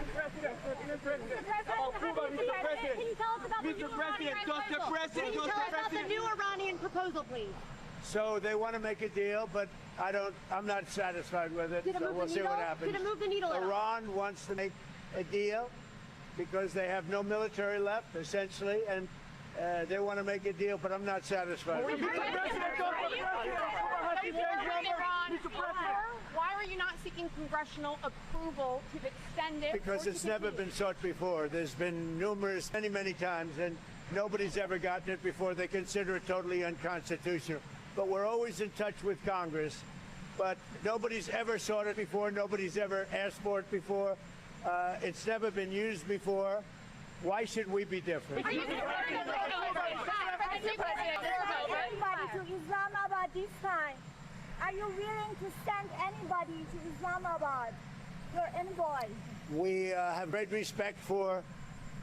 Mr. President, can you tell us about the new Iranian proposal? Can you tell us about the new Iranian proposal, please? So they want to make a deal, but I'm not satisfied with it. So we'll see what happens. Did it move the needle at all? Iran wants to make a deal because they have no military left, essentially, and they want to make a deal, but I'm not satisfied. Why are you not seeking congressional approval to extend it? Because it's never been sought before. There's been many times, and nobody's ever gotten it before. They consider it totally unconstitutional. But we're always in touch with Congress. But nobody's ever sought it before. Nobody's ever asked for it before. It's never been used before. Why should we be different? Everybody to Islamabad this time. Are you willing to send anybody to Islamabad, your envoy? We have great respect for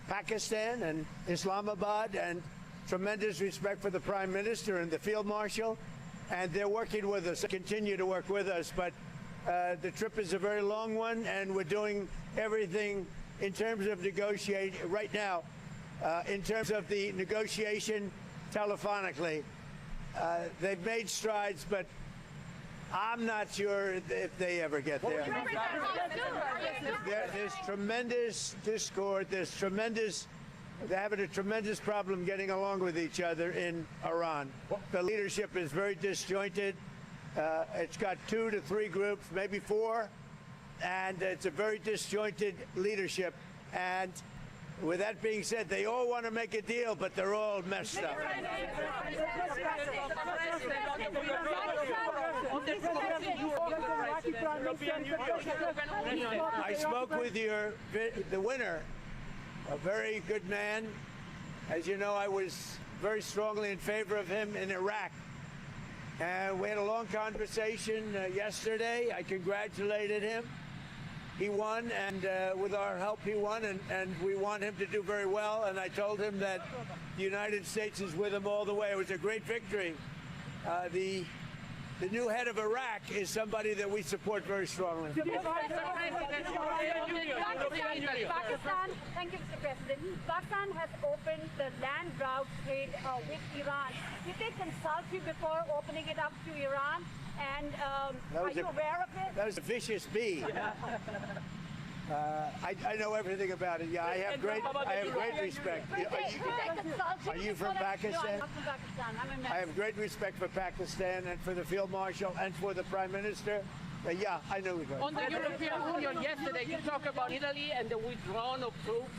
Pakistan and Islamabad, and tremendous respect for the Prime Minister and the Field Marshal, and they're working with us, continue to work with us, but the trip is a very long one, and we're doing everything in terms of negotiating right now, in terms of the negotiation telephonically. They've made strides, but I'm not sure if they ever get there. There's tremendous discord. They're having a tremendous problem getting along with each other in Iran. The leadership is very disjointed. It's got 2 to 3 groups, maybe 4, and it's a very disjointed leadership. And with that being said, they all want to make a deal, but they're all messed up. I spoke with the winner, a very good man. As you know, I was very strongly in favor of him in Iraq. And we had a long conversation yesterday. I congratulated him. He won, and with our help, he won, and we want him to do very well. And I told him that the United States is with him all the way. It was a great victory. The new head of Iraq is somebody that we support very strongly. Pakistan, thank you, Mr. President. Pakistan has opened the land route trade with Iran. Did they consult you before opening it up to Iran? And are you aware of it? That was a vicious bee. I know everything about it. Yeah, I have great respect. Are you from Pakistan? No, I'm from Pakistan. I'm American. I have great respect for Pakistan and for the Field Marshal and for the Prime Minister. Yeah, I know we go. On the European Union yesterday, you talked about Italy and the withdrawal of troops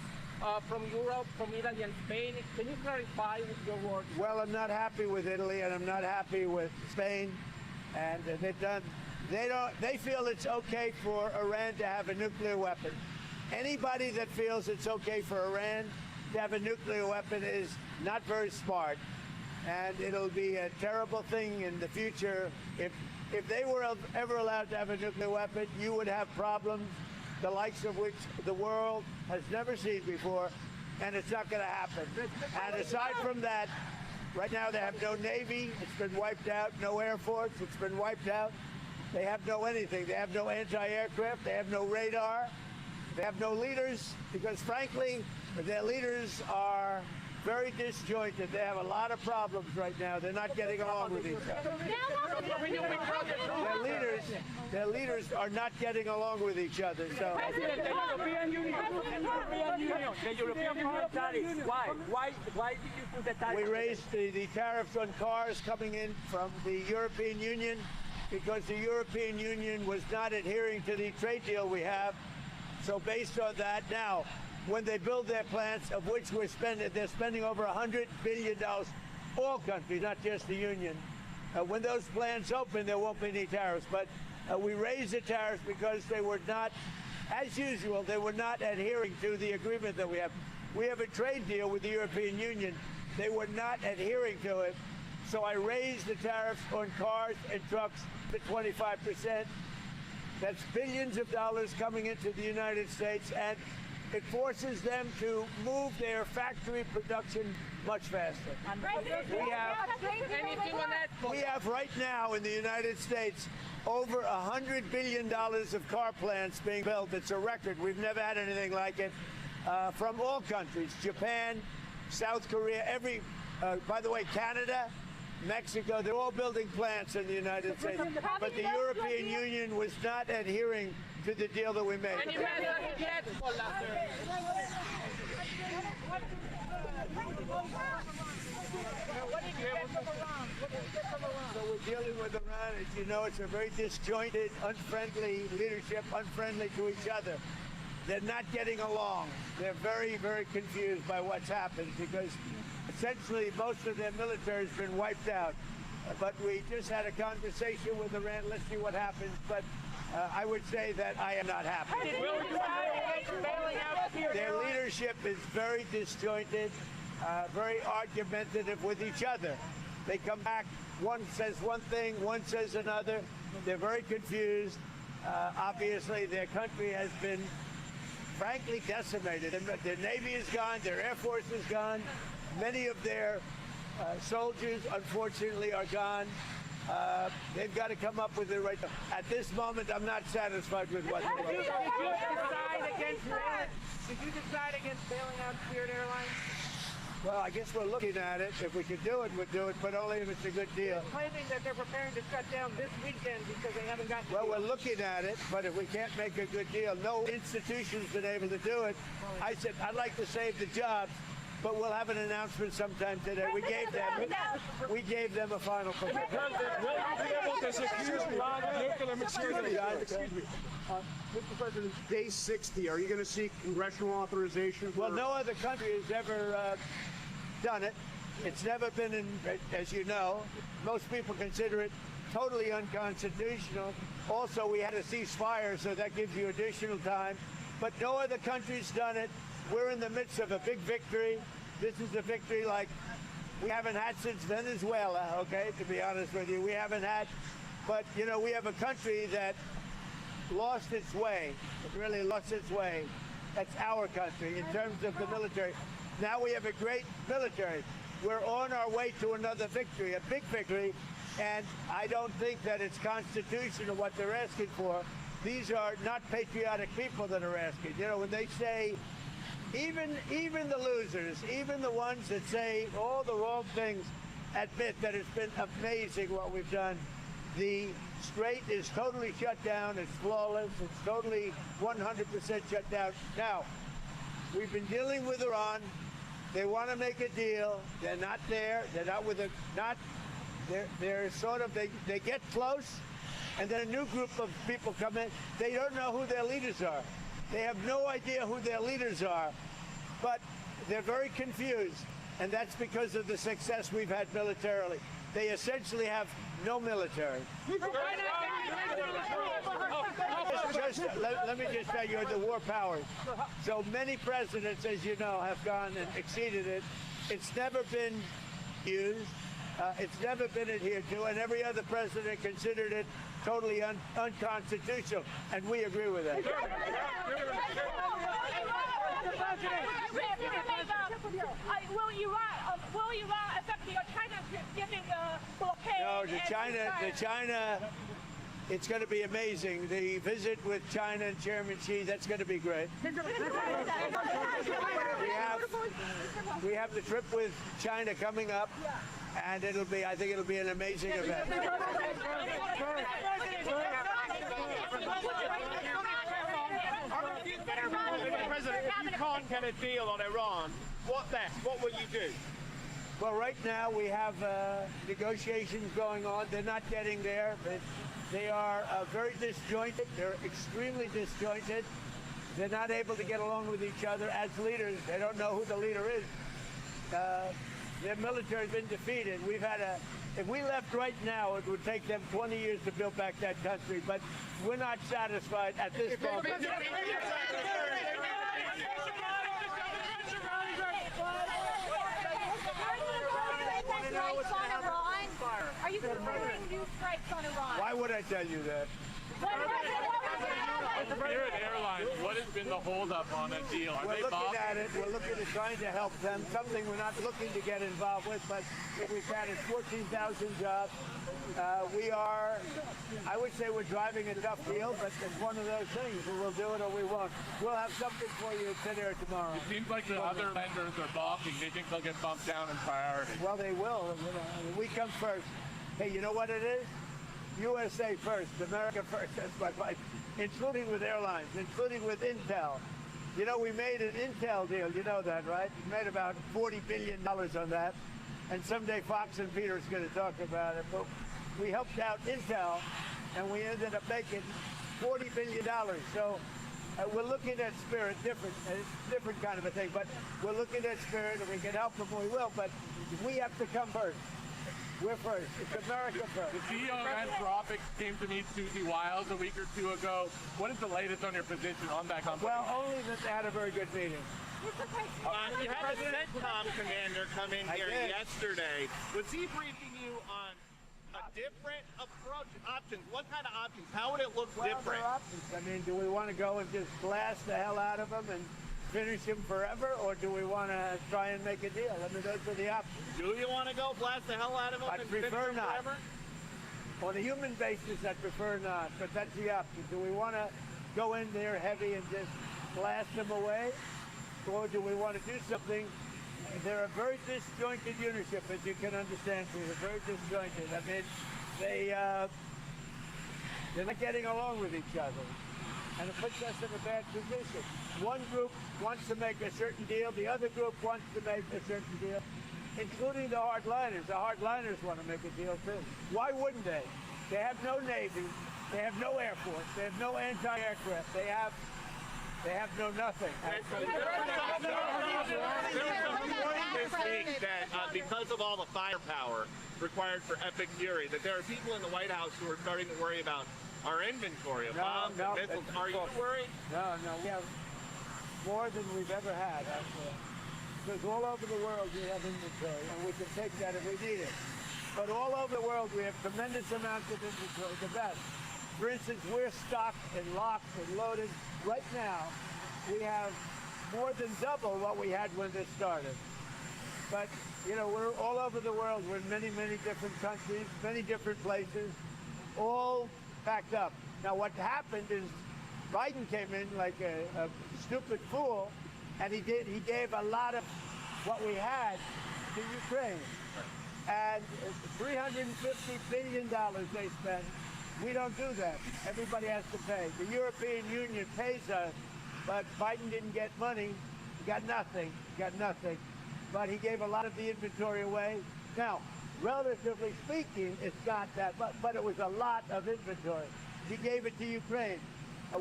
from Europe, from Italy and Spain. Can you clarify with your words? Well, I'm not happy with Italy, and I'm not happy with Spain. And they feel it's okay for Iran to have a nuclear weapon. Anybody that feels it's okay for Iran to have a nuclear weapon is not very smart. And it'll be a terrible thing in the future. If they were ever allowed to have a nuclear weapon, you would have problems the likes of which the world has never seen before, and it's not going to happen. And aside from that, right now they have no Navy, it's been wiped out, no Air Force, it's been wiped out. They have no anything. They have no anti-aircraft, they have no radar, they have no leaders, because frankly, their leaders are very disjointed. They have a lot of problems right now. They're not getting along with each other. Their leaders are not getting along with each other. So The European Union tariffs. Why did you put the tariffs? we raised the tariffs on cars coming in from the European Union because the European Union was not adhering to the trade deal we have. So based on that, now, when they build their plants, of which they're spending over $100 billion, all countries, not just the Union. When those plants open, there won't be any tariffs. But we raised the tariffs because they were not, as usual, they were not adhering to the agreement that we have. We have a trade deal with the European Union. They were not adhering to it. So I raised the tariffs on cars and trucks to 25%. That's billions of dollars coming into the United States, and It forces them to move their factory production much faster. Anything on that? We have right now in the United States over $100 billion of car plants being built. It's a record. We've never had anything like it from all countries. Japan, South Korea, by the way, Canada, Mexico, they're all building plants in the United States. But the European Union was not adhering to the deal that we made. Any message yet? So we're dealing with Iran. As you know, it's a very disjointed, unfriendly leadership, unfriendly to each other. They're not getting along. They're very, very confused by what's happened because essentially most of their military has been wiped out. But we just had a conversation with Iran. Let's see what happens. But I would say that I am not happy. Their leadership is very disjointed, very argumentative with each other. They come back, one says one thing, one says another. They're very confused. Obviously, their country has been, frankly, decimated. Their Navy is gone, their Air Force is gone. Many of their soldiers, unfortunately, are gone. They've got to come up with the right. At this moment, I'm not satisfied with what they're doing. Did you decide against bailing out Spirit Airlines? Well, I guess we're looking at it. If we could do it, we'd do it, but only if it's a good deal. Claiming that they're preparing to shut down this weekend because they haven't gotten. Well, we're looking at it, but if we can't make a good deal, no institution's been able to do it. I said, I'd like to save the jobs, but we'll have an announcement sometime today. We gave them a final commitment. Will you be able to secure nuclear material? Excuse me. Mr. President, day 60, are you going to seek congressional authorization? Well, no other country has ever done it. It's never been in, as you know, most people consider it totally unconstitutional. Also, we had a ceasefire, so that gives you additional time. But no other country's done it. We're in the midst of a big victory. This is a victory like we haven't had since Venezuela, okay, to be honest with you. We haven't had, but, you know, we have a country that lost its way. It really lost its way. That's our country in terms of the military. Now we have a great military. We're on our way to another victory, a big victory, and I don't think that it's constitutional what they're asking for. These are not patriotic people that are asking. You know, when they say, even the losers, even the ones that say all the wrong things, admit that it's been amazing what we've done. The Strait is totally shut down. It's flawless. It's totally 100% shut down. Now, we've been dealing with Iran. They want to make a deal. They're not there. They're not with they're sort of, they get close, and then a new group of people come in. They don't know who their leaders are. They have no idea who their leaders are, but they're very confused, and that's because of the success we've had militarily. They essentially have no military. Let me just tell you, the war powers. So many presidents, as you know, have gone and exceeded it. It's never been used. It's never been adhered to, and every other president considered it totally unconstitutional, and we agree with that. Will Iran affect China giving blockade? No, the China, it's going to be amazing. The visit with China and Chairman Xi, that's going to be great. We have the trip with China coming up, and I think it'll be an amazing event. Mr. President, if you can't get a deal on Iran, what next? What will you do? Well, right now we have negotiations going on. They're not getting there. They are very disjointed. They're extremely disjointed. They're not able to get along with each other as leaders. They don't know who the leader is. Their military has been defeated. If we left right now, it would take them 20 years to build back that country, but we're not satisfied at this moment. Are you considering new strikes on Iran? Why would I tell you that? Spirit Airlines, what has been the holdup on that deal? Are We're they looking bothering? at it. We're looking at trying to help them. Something we're not looking to get involved with, but if we've had 14,000 jobs. We are, I would say we're driving a tough deal, but it's one of those things. We'll do it or we won't. We'll have something for you today or tomorrow. It seems like the other lenders are balking. They think they'll get bumped down in priority. Well, they will. You know, we come first. Hey, you know what it is? USA first, America first. That's my fight. Including with airlines, including with Intel. You know, we made an Intel deal. You know that, right? We made about $40 billion on that. And someday Fox and Peter is going to talk about it. But we helped out Intel, and we ended up making $40 billion. So we're looking at Spirit different. It's a different kind of a thing. But we're looking at Spirit, and we can help them. We will. But we have to come first. We're first. It's America first. The CEO of Anthropic came to meet Susie Wiles a week or two ago. What is the latest on your position on that company? Well, only that they had a very good meeting. You had a CENTCOM commander come in here did. yesterday. Was he briefing you on a different approach, options? What kind of options? How would it look Well, different? there are options. I mean, do we want to go and just blast the hell out of them and finish him forever, or do we want to try and make a deal? I mean, those are the options. Do you want to go blast the hell out of him I'd and finish prefer him not. forever? On a human basis, I'd prefer not, but that's the option. Do we want to go in there heavy and just blast them away, or do we want to do something? They're a very disjointed unitship, as you can understand. They're very disjointed. I mean, they're not getting along with each other, and it puts us in a bad position. One group wants to make a certain deal, the other group wants to make a certain deal, including the hardliners. The hardliners want to make a deal too. Why wouldn't they? They have no Navy, they have no Air Force, they have no anti-aircraft, they have no nothing. There was some reporting this week that because of all the firepower required for Epic Fury, that there are people in the White House who are starting to worry about our inventory of bombs and missiles. Are you worried? No, we have more than we've ever had, actually. Because all over the world we have inventory, and we can take that if we need it. But all over the world we have tremendous amounts of inventory, the best. For instance, we're stocked and locked and loaded. Right now, we have more than double what we had when this started. But, you know, we're all over the world. We're in many, many different countries, many different places, all packed up. Now, what happened is Biden came in like a stupid fool, and he gave a lot of what we had to Ukraine. And $350 billion they spent. We don't do that. Everybody has to pay. The European Union pays us, but Biden didn't get money. He got nothing. But he gave a lot of the inventory away. Now, relatively speaking, it's not that, but it was a lot of inventory. He gave it to Ukraine.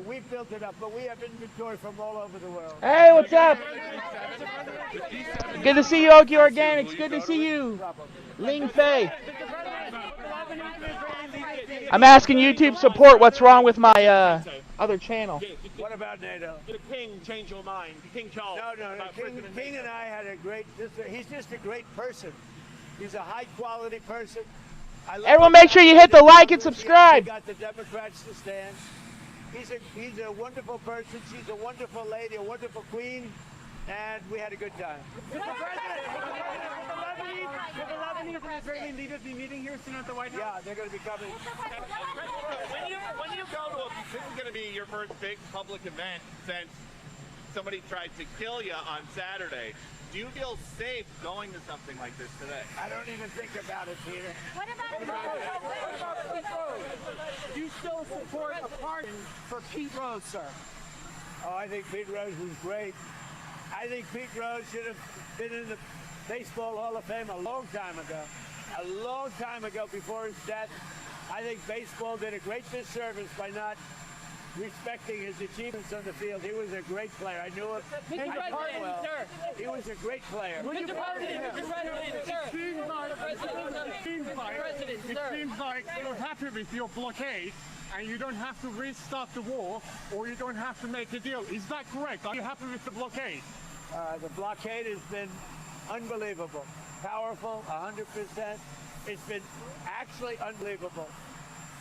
We built it up, but we have inventory from all over the world. Hey, what's up? Good to see you, Oki Organics. Good to see you, Ling Fei. I'm asking YouTube support what's wrong with my other channel. What about NATO? Did the king change your mind? King Charles? No. King and I had a great, he's just a great person. He's a high quality person. Everyone make sure you hit the like and subscribe. He got the Democrats to stand. He's a wonderful person. She's a wonderful lady, a wonderful queen, and we had a good time. Mr. President, will the Lebanese and Israeli leaders be meeting here soon at the White House? Yeah, they're going to be coming. When you go to this is going to be your first big public event since somebody tried to kill you on Saturday. Do you feel safe going to something like this today? I don't even think about it, Peter. What about Pete Rose? Do you still support a pardon for Pete Rose, sir? Oh, I think Pete Rose was great. I think Pete Rose should have been in the Baseball Hall of Fame a long time ago. A long time ago before his death. I think baseball did a great disservice by not respecting his achievements on the field. He was a great player. I knew him. Mr. President, sir. He was a great player. Mr. President, sir. It seems like you're happy with your blockade and you don't have to restart the war or you don't have to make a deal. Is that correct? Are you happy with the blockade? The blockade has been unbelievable. Powerful, 100%. It's been actually unbelievable.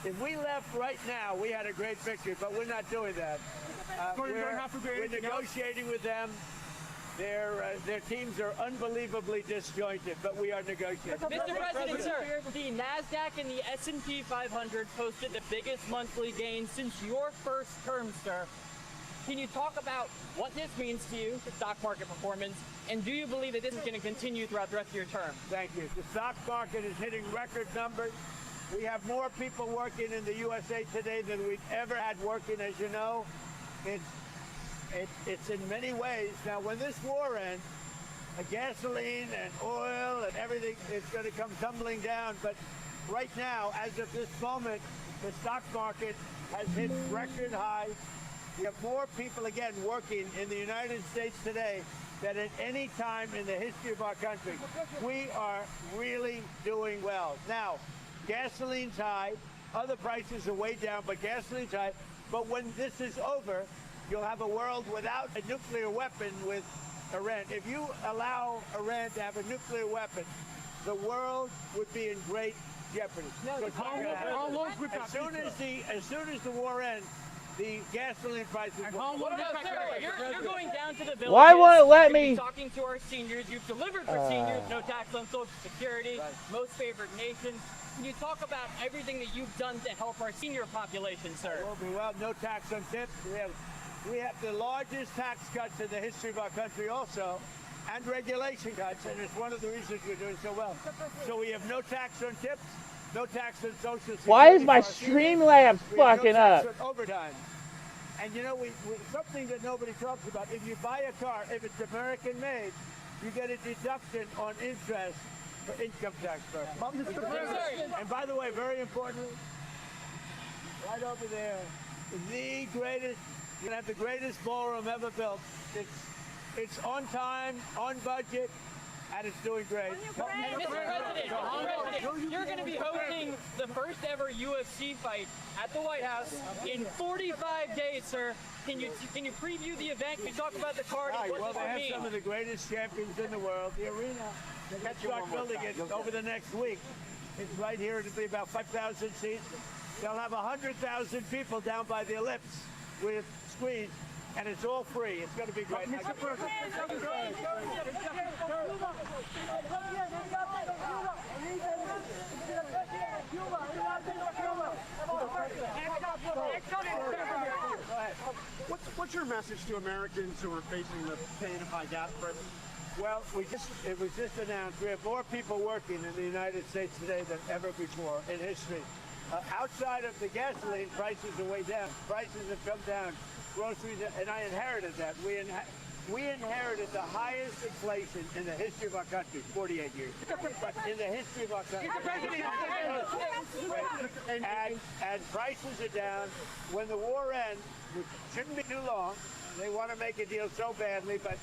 If we left right now, we had a great victory, but we're not doing that. We're negotiating with them. Their teams are unbelievably disjointed, but we are negotiating. Mr. President, sir, the NASDAQ and the S&P 500 posted the biggest monthly gain since your first term, sir. Can you talk about what this means to you, the stock market performance, and do you believe that this is going to continue throughout the rest of your term? Thank you. The stock market is hitting record numbers. We have more people working in the USA today than we've ever had working, as you know. It's in many ways. Now, when this war ends, gasoline and oil and everything is going to come tumbling down. But right now, as of this moment, the stock market has hit record highs. We have more people, again, working in the United States today than at any time in the history of our country. We are really doing well. Now, gasoline's high. Other prices are way down, but gasoline's high. But when this is over, you'll have a world without a nuclear weapon with Iran. If you allow Iran to have a nuclear weapon, the world would be in great jeopardy. As soon as the war ends, the gasoline prices will. You're going down to the villages. Why won't it let me? Talking to our seniors. You've delivered for seniors, no tax on Social Security, most favored nation. Can you talk about everything that you've done to help our senior population, sir? Well, no tax on tips. We have the largest tax cuts in the history of our country also, and regulation cuts, and it's one of the reasons we're doing so well. So we have no tax on tips, no tax on Social Security. Why is my Streamlabs fucking up? Overtime. And you know, something that nobody talks about, if you buy a car, if it's American made, you get a deduction on interest for income tax purposes. And by the way, very importantly, right over there, the greatest, you're gonna have the greatest ballroom ever built. It's on time, on budget, and it's doing great. Mr. President, you're going to be hosting the first ever UFC fight at the White House in 45 days, sir. Can you preview the event? Can you talk about the card? Well, they have some of the greatest champions in the world. The arena, they start building it over the next week. It's right here. It'll be about 5,000 seats. They'll have 100,000 people down by the ellipse with screens. And it's all free. It's going to be great. Mr. President, what's your message to Americans who are facing the pain of high gas prices? Well, it was just announced we have more people working in the United States today than ever before in history. Outside of the gasoline, prices are way down. Prices have come down. Groceries, and I inherited that. We inherited the highest inflation in the history of our country, 48 years. In the history of our country. And prices are down. When the war ends, which shouldn't be too long, they want to make a deal so badly, but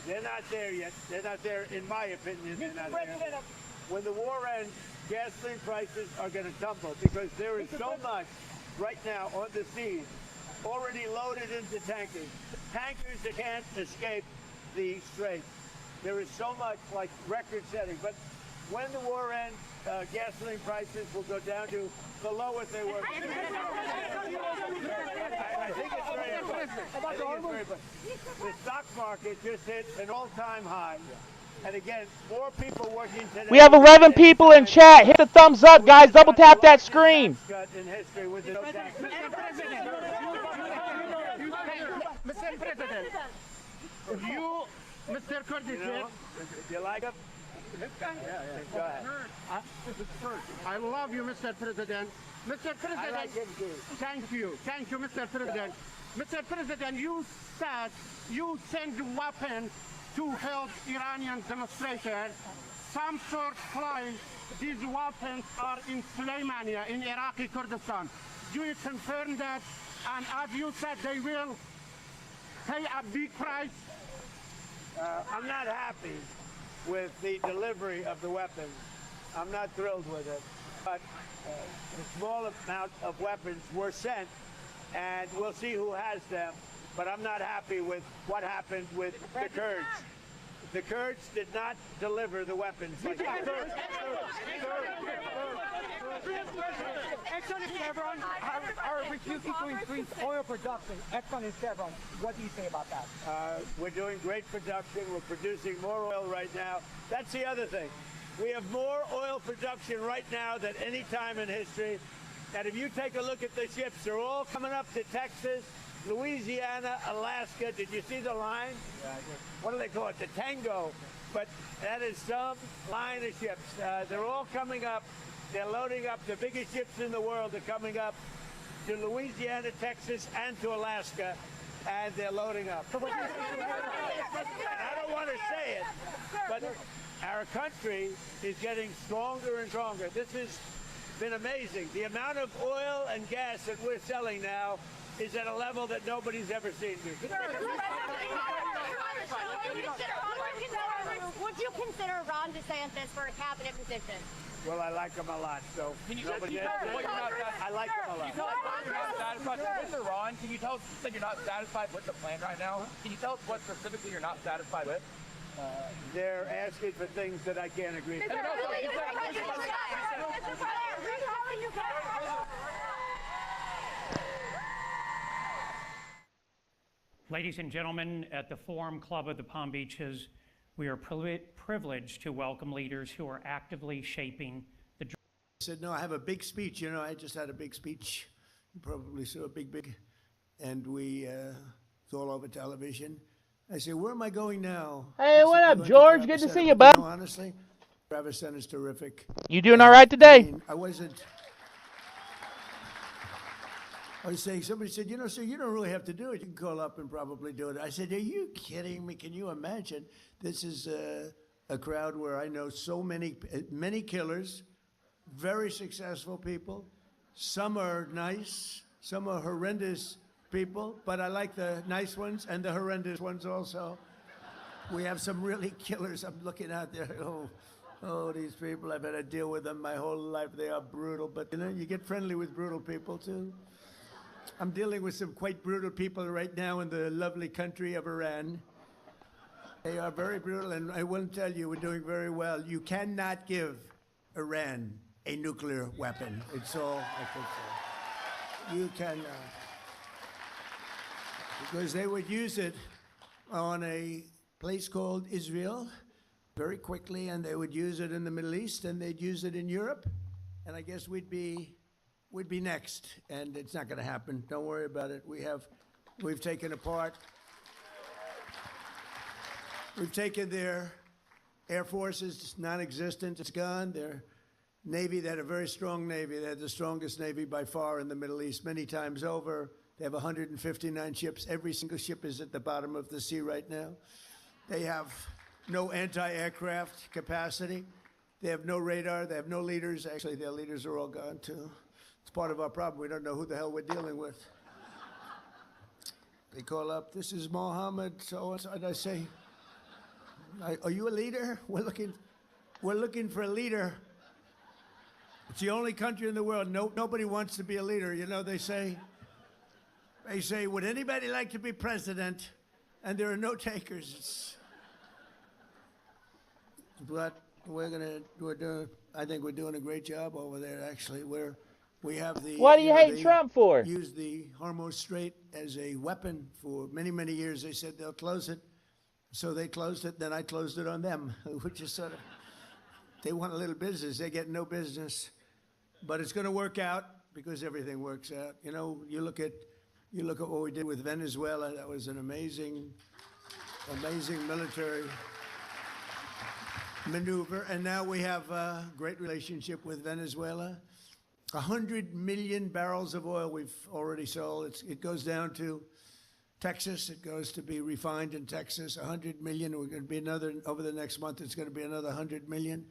they're not there yet. They're not there, in my opinion. They're not there. When the war ends, gasoline prices are going to tumble because there is so much right now on the seas already loaded into tankers. Tankers that can't escape the Straits. There is so much, like record-setting. But when the war ends, gasoline prices will go down to the lowest they were. I think it's very important. The stock market just hit an all-time high. And again, more people working today. We have 11 people in chat. Hit the thumbs up, guys. Double tap that screen. Mr. President, you, Mr. Curtis, you like him? Go ahead. I love you, Mr. President. Mr. President, I like him too. Thank you, Mr. President. Mr. President, you said you send weapons to help Iranian demonstrators. Some sources claim these weapons are in Suleimania, in Iraqi Kurdistan. Do you confirm that? And as you said, they will pay a big price? I'm not happy with the delivery of the weapons. I'm not thrilled with it. But a small amount of weapons were sent, and we'll see who has them. But I'm not happy with what happened with the Kurds. The Kurds did not deliver the weapons. Like Exxon and Chevron are refusing to increase oil production. Exxon and Chevron, what do you say about that? We're doing great production. We're producing more oil right now. That's the other thing. We have more oil production right now than any time in history. And if you take a look at the ships, they're all coming up to Texas, Louisiana, Alaska. Did you see the line? Yeah, what do they call it? The Tango. But that is some line of ships. They're all coming up. They're loading up. The biggest ships in the world are coming up to Louisiana, Texas, and to Alaska. And they're loading up. And I don't want to say it, but our country is getting stronger and stronger. This has been amazing. The amount of oil and gas that we're selling now is at a level that nobody's ever seen before. Would you consider Ron DeSantis for a cabinet position? Well, I like him a lot, so Can you nobody tell us what you're not I like him a lot. Can you tell us what you're not satisfied with? Mr. Ron, can you tell us that you're not satisfied with the plan right now? Can you tell us what specifically you're not satisfied with? They're asking for things that I can't agree to. Ladies and gentlemen, at the Forum Club of the Palm Beaches, we are privileged to welcome leaders who are actively shaping the. I said, no, I have a big speech. You know, I just had a big speech. You probably saw a big, and it's all over television. I said, where am I going now? Hey, what up, Going to George? Travis Good to Center. see you, bud. No, honestly, Travis Center's terrific. You doing all right today? I wasn't. I was saying, somebody said, you know, sir, you don't really have to do it. You can call up and probably do it. I said, are you kidding me? Can you imagine? This is a crowd where I know so many killers, very successful people. Some are nice, some are horrendous people, but I like the nice ones and the horrendous ones also. We have some really killers. I'm looking out there. Oh, these people, I've had to deal with them my whole life. They are brutal, but you know, you get friendly with brutal people too. I'm dealing with some quite brutal people right now in the lovely country of Iran. They are very brutal, and I will tell you, we're doing very well. You cannot give Iran a nuclear weapon. It's all I can say. You cannot. Because they would use it on a place called Israel very quickly, and they would use it in the Middle East, and they'd use it in Europe, and I guess we'd be next, and it's not going to happen. Don't worry about it. We've taken apart. We've taken their Air Force is non-existent. It's gone. Their Navy, they had a very strong Navy. They had the strongest Navy by far in the Middle East many times over. They have 159 ships. Every single ship is at the bottom of the sea right now. They have no anti-aircraft capacity. They have no radar. They have no leaders. Actually, their leaders are all gone, too. It's part of our problem. We don't know who the hell we're dealing with. They call up, this is Mohammed, so and I say, are you a leader? We're looking for a leader. It's the only country in the world. Nobody wants to be a leader. You know, they say, would anybody like to be president? And there are no takers. But I think we're doing a great job over there, actually. We have the. What do you hate Trump for? Used the Hormuz Strait as a weapon for many, many years. They said they'll close it. So they closed it. Then I closed it on them, which is sort of, they want a little business. They get no business. But it's going to work out because everything works out. You know, you look at what we did with Venezuela. That was an amazing military maneuver. And now we have a great relationship with Venezuela. 100 million barrels of oil we've already sold. It goes down to Texas. It goes to be refined in Texas. 100 million. We're going to be another, over the next month, it's going to be another 100 million.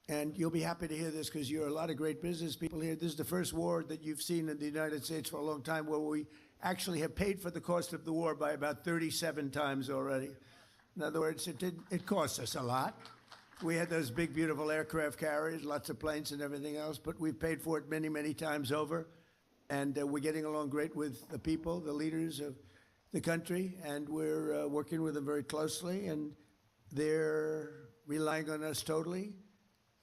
And you'll be happy to hear this because you're a lot of great business people here. This is the first war that you've seen in the United States for a long time where we actually have paid for the cost of the war by about 37 times already. In other words, it costs us a lot. We had those big, beautiful aircraft carriers, lots of planes and everything else, but we've paid for it many, many times over. And we're getting along great with the people, the leaders of the country, and we're working with them very closely. And they're relying on us totally,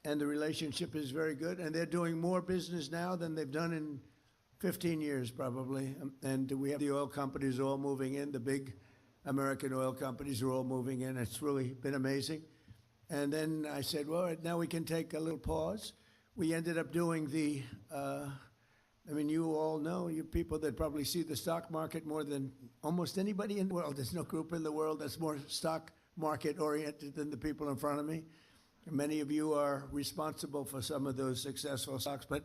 and the relationship is very good. And they're doing more business now than they've done in 15 years, probably. And we have the oil companies all moving in. The big American oil companies are all moving in. It's really been amazing. And then I said, well, now we can take a little pause. We ended up doing the, I mean, you all know, you people that probably see the stock market more than almost anybody in the world. There's no group in the world that's more stock market oriented than the people in front of me. Many of you are responsible for some of those successful stocks, but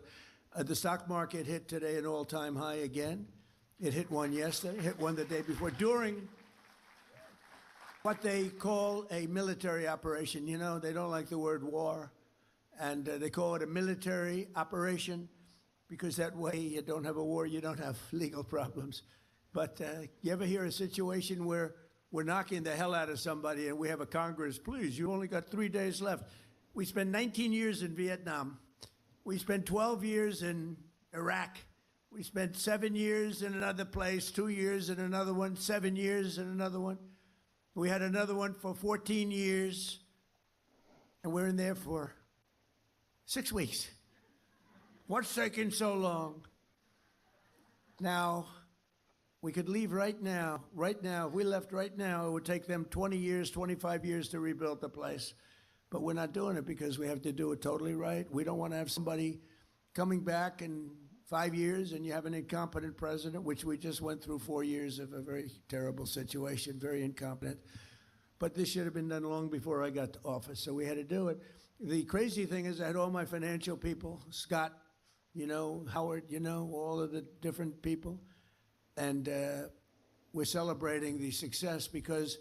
the stock market hit today an all-time high again. It hit one yesterday, hit one the day before, during what they call a military operation. You know, they don't like the word war, and they call it a military operation because that way you don't have a war, you don't have legal problems. But you ever hear a situation where we're knocking the hell out of somebody and we have a Congress, please, you only got 3 days left. We spent 19 years in Vietnam. We spent 12 years in Iraq. We spent 7 years in another place, 2 years in another one, 7 years in another one. We had another one for 14 years, and we're in there for 6 weeks. What's taking so long? Now, we could leave right now. Right now, if we left right now, it would take them 20 years, 25 years to rebuild the place. But we're not doing it because we have to do it totally right. We don't want to have somebody coming back in 5 years and you have an incompetent president, which we just went through 4 years of a very terrible situation, very incompetent. But this should have been done long before I got to office, so we had to do it. The crazy thing is I had all my financial people, Scott, you know, Howard, you know, all of the different people. And we're celebrating the success because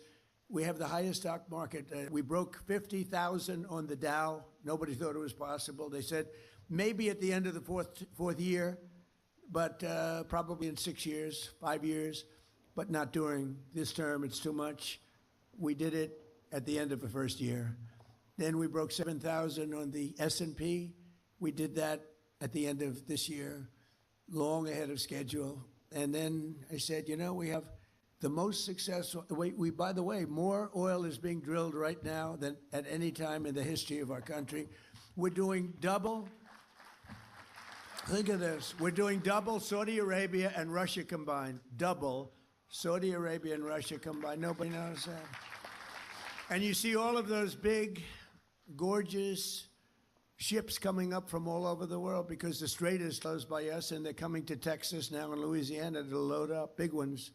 we have the highest stock market. We broke 50,000 on the Dow. Nobody thought it was possible. They said maybe at the end of the fourth year, but probably in 6 years, 5 years, but not during this term. It's too much. We did it at the end of the first year. Then we broke 7,000 on the S&P. We did that at the end of this year, long ahead of schedule. And then I said, you know, we have the most successful, by the way, more oil is being drilled right now than at any time in the history of our country. We're doing double, think of this, we're doing double Saudi Arabia and Russia combined. Double Saudi Arabia and Russia combined. Nobody knows that. And you see all of those big, gorgeous ships coming up from all over the world because the strait is closed by us, and they're coming to Texas now and Louisiana to load up, big ones.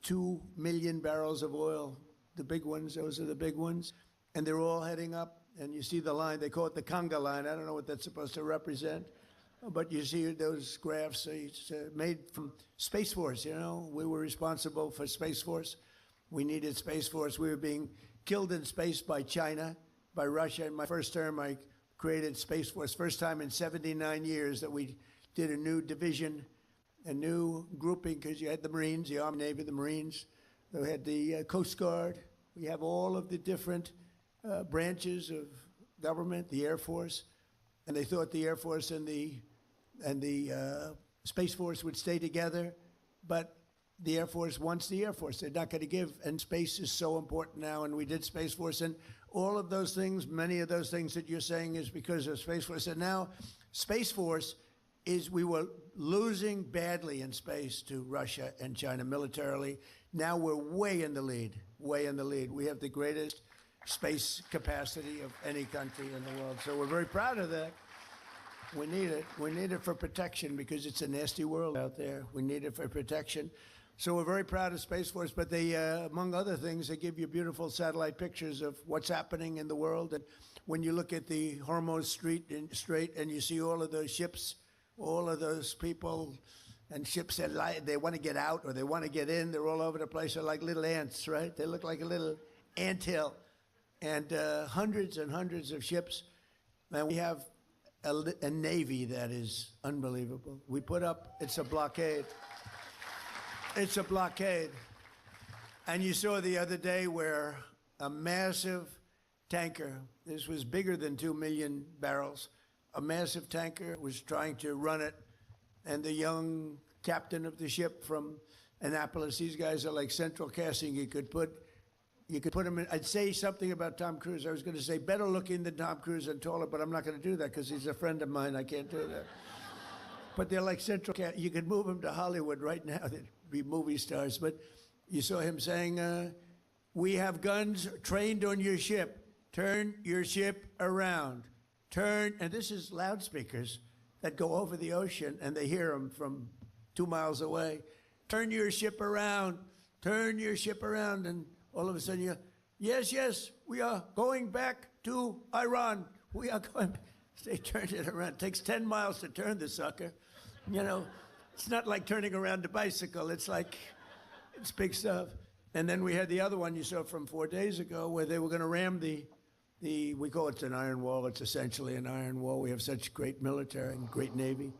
2 million barrels of oil, the big ones, those are the big ones. And they're all heading up, and you see the line, they call it the conga line. I don't know what that's supposed to represent, but you see those graphs, it's made from Space Force, you know. We were responsible for Space Force. We needed Space Force. We were being killed in space by China, by Russia. In my first term, I created Space Force. First time in 79 years that we did a new division, a new grouping, because you had the Marines, the Army, Navy, the Marines. We had the Coast Guard. We have all of the different branches of government, the Air Force. And they thought the Air Force and the Space Force would stay together. But the Air Force wants the Air Force. They're not going to give. And space is so important now. And we did Space Force. And all of those things, many of those things that you're saying is because of Space Force. And now Space Force is, we were losing badly in space to Russia and China militarily. Now we're way in the lead, way in the lead. We have the greatest space capacity of any country in the world. So we're very proud of that. We need it. We need it for protection because it's a nasty world out there. We need it for protection. So we're very proud of Space Force, but they, among other things, they give you beautiful satellite pictures of what's happening in the world. And when you look at the Hormuz Strait and you see all of those ships, all of those people and ships that they want to get out or they want to get in, they're all over the place. They're like little ants, right? They look like a little anthill. And hundreds and hundreds of ships. And we have a Navy that is unbelievable. We put up, it's a blockade. It's a blockade. And you saw the other day where a massive tanker, this was bigger than 2 million barrels, a massive tanker was trying to run it, and the young captain of the ship from Annapolis, these guys are like central casting. You could put You could put him in. I'd say something about Tom Cruise. I was going to say better looking than Tom Cruise and taller, but I'm not going to do that because he's a friend of mine. I can't do that. But they're like Central Cat. You could move him to Hollywood right now. They'd be movie stars. But you saw him saying, we have guns trained on your ship. Turn your ship around. Turn, and this is loudspeakers that go over the ocean, and they hear them from 2 miles away. Turn your ship around. Turn your ship around. And all of a sudden, yes, we are going back to Iran. We are going. They turned it around. It takes 10 miles to turn the sucker. You know, it's not like turning around a bicycle. It's like, it's big stuff. And then we had the other one you saw from 4 days ago where they were going to ram we call it an iron wall. It's essentially an iron wall. We have such great military and great Navy.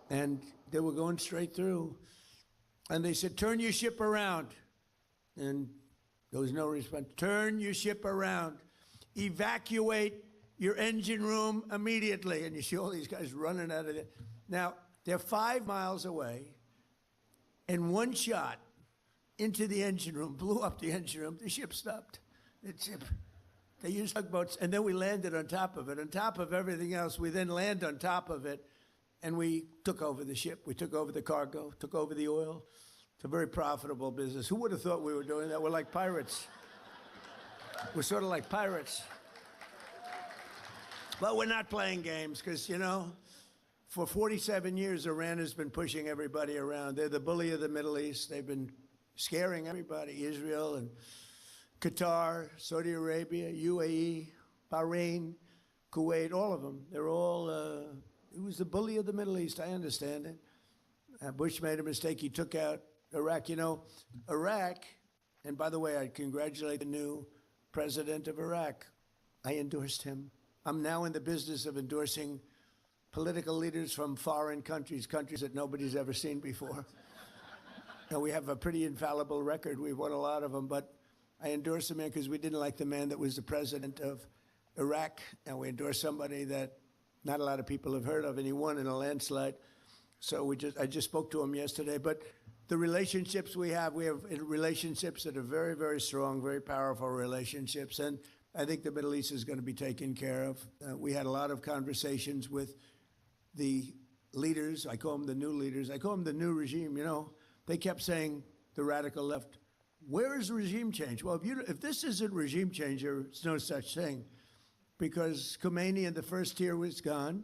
And they were going straight through. And they said, turn your ship around. And there was no response. Turn your ship around. Evacuate your engine room immediately. And you see all these guys running out of there. Now, they're 5 miles away, and one shot into the engine room blew up the engine room. The ship stopped. They used tugboats, and then we landed on top of it. On top of everything else, we then land on top of it, and we took over the ship. We took over the cargo, took over the oil. It's a very profitable business. Who would have thought we were doing that? We're like pirates. We're sort of like pirates. But we're not playing games because, you know, for 47 years, Iran has been pushing everybody around. They're the bully of the Middle East. They've been scaring everybody, Israel and Qatar, Saudi Arabia, UAE, Bahrain, Kuwait, all of them. They're all, it was the bully of the Middle East. I understand it. Bush made a mistake. He took out Iraq. You know, Iraq, and by the way, I congratulate the new president of Iraq. I endorsed him. I'm now in the business of endorsing political leaders from foreign countries, countries that nobody's ever seen before. And we have a pretty infallible record. We've won a lot of them, but I endorsed the man because we didn't like the man that was the president of Iraq, and we endorsed somebody that not a lot of people have heard of, and he won in a landslide. So I just spoke to him yesterday. But the relationships we have relationships that are very, very strong, very powerful relationships, and I think the Middle East is going to be taken care of. We had a lot of conversations with the leaders. I call them the new leaders. I call them the new regime. You know, they kept saying, the radical left, where is regime change? Well, if this isn't regime change, there's no such thing. Because Khomeini in the first tier was gone.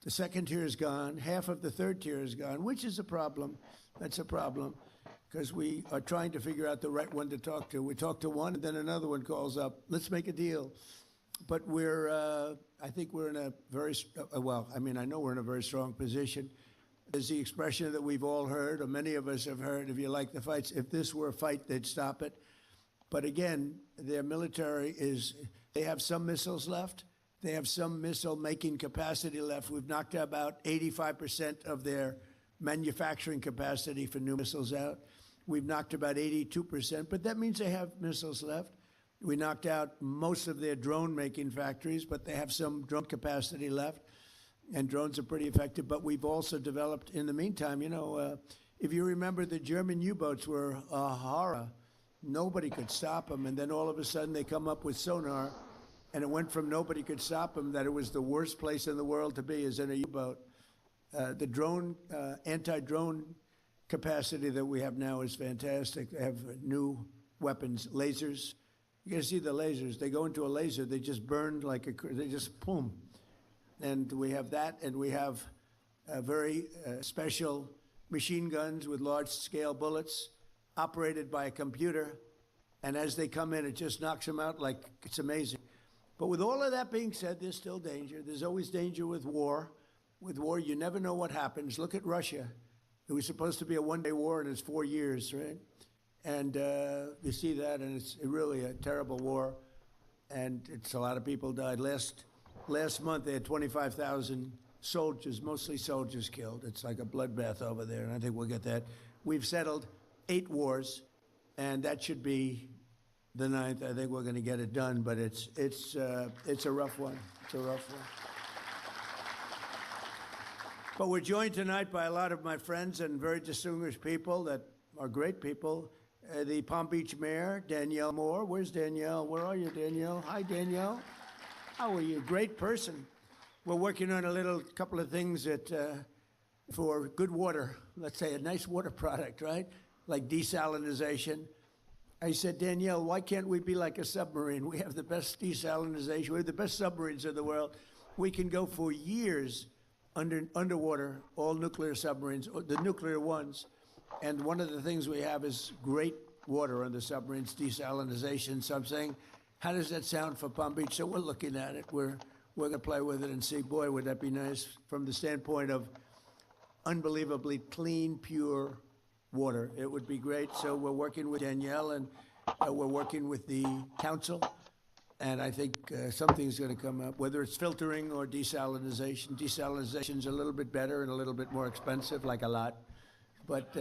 The second tier is gone. Half of the third tier is gone, which is a problem. That's a problem. Because we are trying to figure out the right one to talk to. We talk to one, and then another one calls up. Let's make a deal. But I think we're in a very, I know we're in a very strong position. There's the expression that we've all heard, or many of us have heard, if you like the fights, if this were a fight, they'd stop it. But again, their military they have some missiles left. They have some missile-making capacity left. We've knocked about 85% of their manufacturing capacity for new missiles out. We've knocked about 82%, but that means they have missiles left. We knocked out most of their drone-making factories, but they have some drone capacity left, and drones are pretty effective. But we've also developed, in the meantime, if you remember, the German U-boats were a horror. Nobody could stop them, and then all of a sudden they come up with sonar, and it went from nobody could stop them that it was the worst place in the world to be is in a U-boat. The drone, anti-drone capacity that we have now is fantastic. They have new weapons, lasers. You can see the lasers. They go into a laser. They just burn they just boom. And we have that, and we have very special machine guns with large-scale bullets operated by a computer. And as they come in, it just knocks them out like it's amazing. But with all of that being said, there's still danger. There's always danger with war. With war, you never know what happens. Look at Russia. It was supposed to be a one-day war, and it's 4 years, right? And you see that, and it's really a terrible war. And it's a lot of people died. Last month, they had 25,000 soldiers, mostly soldiers, killed. It's like a bloodbath over there, and I think we'll get that. We've settled 8 wars, and that should be the 9th. I think we're going to get it done, but it's a rough one. It's a rough one. But we're joined tonight by a lot of my friends and very distinguished people that are great people. the Palm Beach mayor, Danielle Moore. Where's Danielle? Where are you, Danielle? Hi, Danielle. How are you? Great person. We're working on a couple of things that for good water. Let's say a nice water product, right? Like desalinization. I said, Danielle, why can't we be like a submarine? We have the best desalinization. We have the best submarines in the world. We can go for years underwater, all nuclear submarines, the nuclear ones. And one of the things we have is great water on the submarines, desalinization. So I'm saying, how does that sound for Palm Beach? So we're looking at it. We're going to play with it and see, boy, would that be nice from the standpoint of unbelievably clean, pure water. It would be great. So we're working with Danielle, and we're working with the council. And I think something's going to come up, whether it's filtering or desalinization. Desalinization's a little bit better and a little bit more expensive, like a lot. But,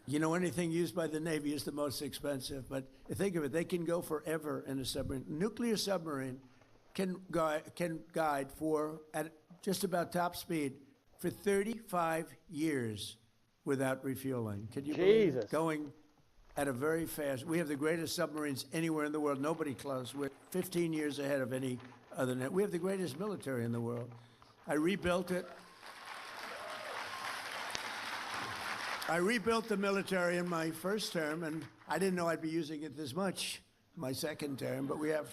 you know, anything used by the Navy is the most expensive. But think of it, they can go forever in a submarine. Nuclear submarine can guide at just about top speed for 35 years without refueling. Can you believe it? Going at a very fast. We have the greatest submarines anywhere in the world. Nobody close. We're 15 years ahead of any other net. We have the greatest military in the world. I rebuilt it. I rebuilt the military in my first term, and I didn't know I'd be using it this much my second term, but we have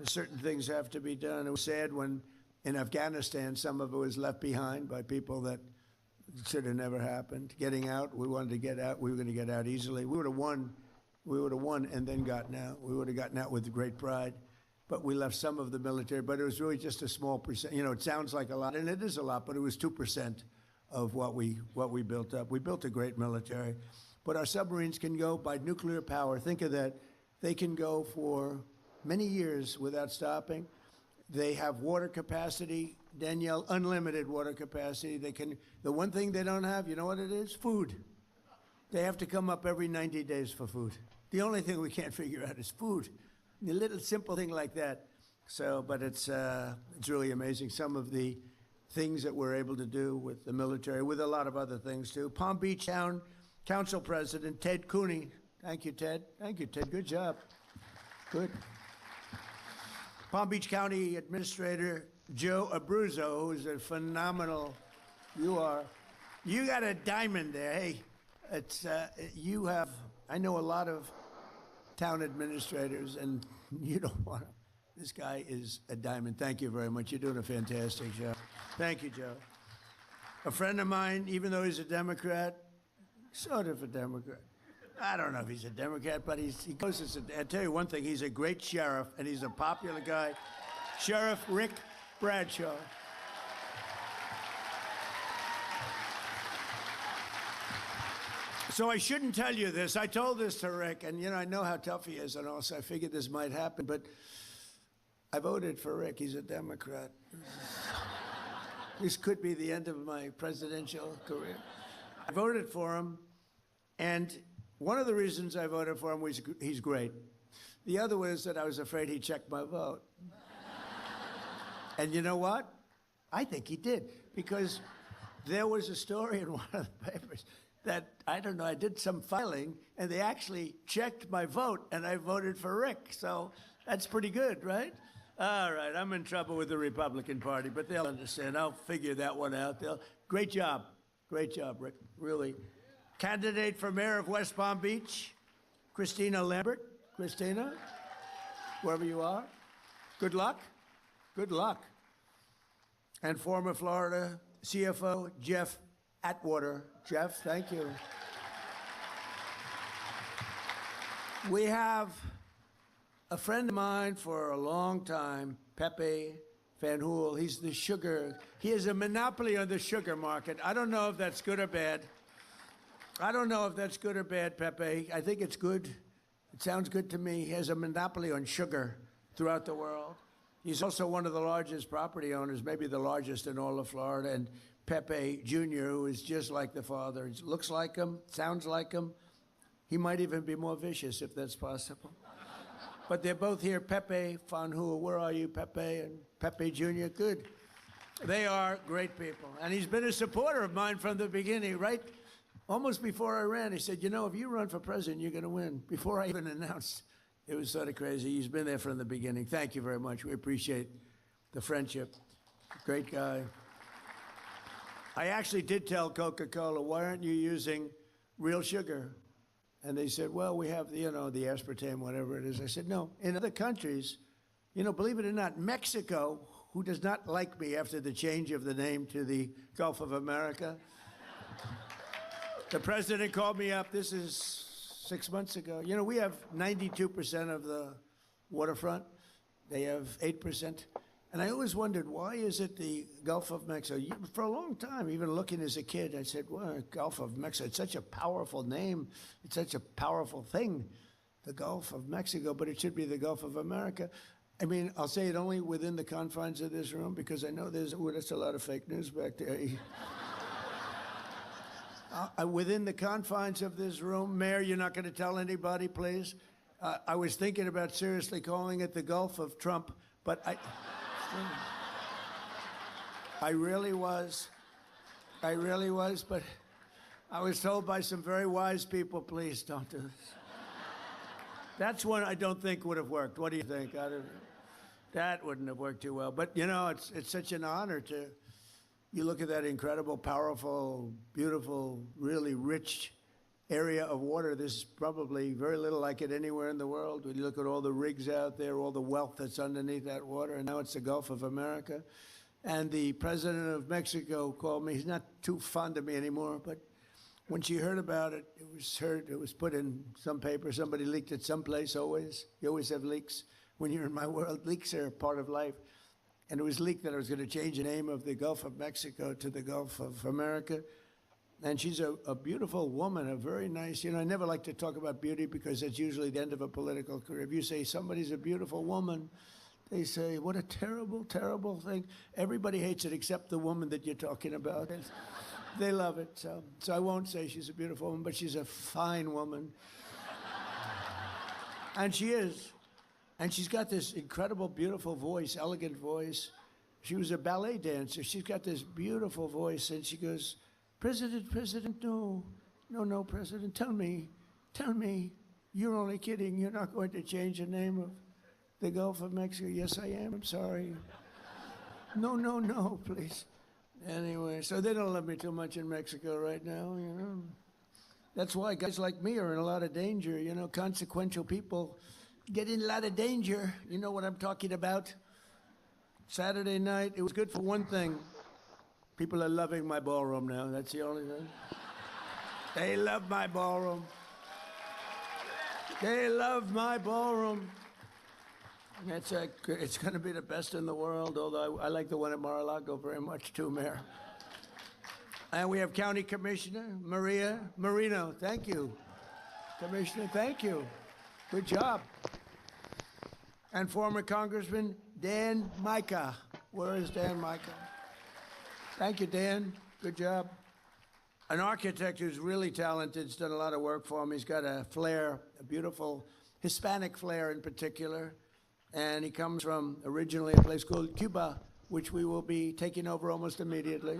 certain things have to be done. It was sad when in Afghanistan, some of it was left behind by people that should have never happened. Getting out, we wanted to get out. We were going to get out easily. We would have won. We would have won and then gotten out. We would have gotten out with great pride. But we left some of the military. But it was really just a small percent. You know, it sounds like a lot, and it is a lot, but it was 2% of what we built up. We built a great military. But our submarines can go by nuclear power. Think of that. They can go for many years without stopping. They have water capacity, Danielle, unlimited water capacity. They can. The one thing they don't have, you know what it is? Food. They have to come up every 90 days for food. The only thing we can't figure out is food. A little simple thing like that. So, but it's really amazing. Some of the things that we're able to do with the military, with a lot of other things too. Palm Beach Town Council President Ted Cooney. Thank you, Ted. Thank you, Ted. Good job. Good. Palm Beach County Administrator Joe Abruzzo, who's a phenomenal. You got a diamond there. Hey, it's you have. I know a lot of town administrators, and you don't want to. This guy is a diamond. Thank you very much. You're doing a fantastic job. Thank you, Joe. A friend of mine, even though he's a Democrat, sort of a Democrat. I don't know if he's a Democrat, but he goes as I'll tell you one thing, he's a great sheriff, and he's a popular guy. Sheriff Rick Bradshaw. So I shouldn't tell you this. I told this to Rick, and I know how tough he is, and also I figured this might happen, but I voted for Rick. He's a Democrat. This could be the end of my presidential career. I voted for him, and one of the reasons I voted for him was he's great. The other was that I was afraid he'd check my vote. And you know what? I think he did, because there was a story in one of the papers that, I don't know, I did some filing, and they actually checked my vote, and I voted for Rick. So that's pretty good, right? All right, I'm in trouble with the Republican Party, but they'll understand. I'll figure that one out. Great job, Rick, really. Candidate for mayor of West Palm Beach, Christina Lambert. Christina, wherever you are, good luck. Good luck. And former Florida CFO Jeff Atwater. Jeff, thank you. We have a friend of mine for a long time, Pepe Van Hool. He's the sugar. He has a monopoly on the sugar market. I don't know if that's good or bad. I don't know if that's good or bad, Pepe. I think it's good. It sounds good to me. He has a monopoly on sugar throughout the world. He's also one of the largest property owners, maybe the largest in all of Florida. And Pepe Jr., who is just like the father, he looks like him, sounds like him. He might even be more vicious if that's possible. But they're both here. Pepe Van Hool, where are you, Pepe? And Pepe Jr., good. They are great people. And he's been a supporter of mine from the beginning, right almost before I ran, he said, you know, if you run for president, you're going to win. Before I even announced. It was sort of crazy. He's been there from the beginning. Thank you very much. We appreciate the friendship. Great guy. I actually did tell Coca-Cola, why aren't you using real sugar? And they said, well, we have, you know, the aspartame, whatever it is. I said, no. In other countries, you know, believe it or not, Mexico, who does not like me after the change of the name to the Gulf of America, the president called me up. This is 6 months ago. You know, we have 92% of the waterfront. They have 8%. And I always wondered, why is it the Gulf of Mexico? For a long time, even looking as a kid, I said, well, Gulf of Mexico, it's such a powerful name. It's such a powerful thing, the Gulf of Mexico, but it should be the Gulf of America. I mean, I'll say it only within the confines of this room because I know there's a lot of fake news back there. Within the confines of this room, Mayor, you're not going to tell anybody, please? I was thinking about seriously calling it the Gulf of Trump, but I really was, but I was told by some very wise people, please don't do this. That's one I don't think would have worked. What do you think? That wouldn't have worked too well. But, you know, it's such an honor to... You look at that incredible, powerful, beautiful, really rich area of water. There's probably very little like it anywhere in the world. When you look at all the rigs out there, all the wealth that's underneath that water, and now it's the Gulf of America. And the president of Mexico called me. He's not too fond of me anymore, but when she heard about it, it was put in some paper. Somebody leaked it someplace always. You always have leaks. When you're in my world, leaks are part of life. And it was leaked that I was going to change the name of the Gulf of Mexico to the Gulf of America. And she's a beautiful woman, a very nice, you know, I never like to talk about beauty because it's usually the end of a political career. If you say somebody's a beautiful woman, they say, what a terrible, terrible thing. Everybody hates it except the woman that you're talking about. They love it. So I won't say she's a beautiful woman, but she's a fine woman. And she is. And she's got this incredible, beautiful voice, elegant voice. She was a ballet dancer. She's got this beautiful voice, and she goes, President, no, President, tell me, you're only kidding. You're not going to change the name of the Gulf of Mexico. Yes, I am. I'm sorry. No, please. Anyway, so they don't love me too much in Mexico right now, you know. That's why guys like me are in a lot of danger, you know, consequential people get in a lot of danger. You know what I'm talking about? Saturday night, it was good for one thing. People are loving my ballroom now. That's the only thing. They love my ballroom. They love my ballroom. It's going to be the best in the world, although I like the one at Mar-a-Lago very much too, Mayor. And we have County Commissioner Maria Marino. Thank you. Commissioner, thank you. Good job. And former Congressman Dan Micah. Where is Dan Micah? Thank you, Dan. Good job. An architect who's really talented. He's done a lot of work for him. He's got a flair, a beautiful Hispanic flair in particular. And he comes from originally a place called Cuba, which we will be taking over almost immediately.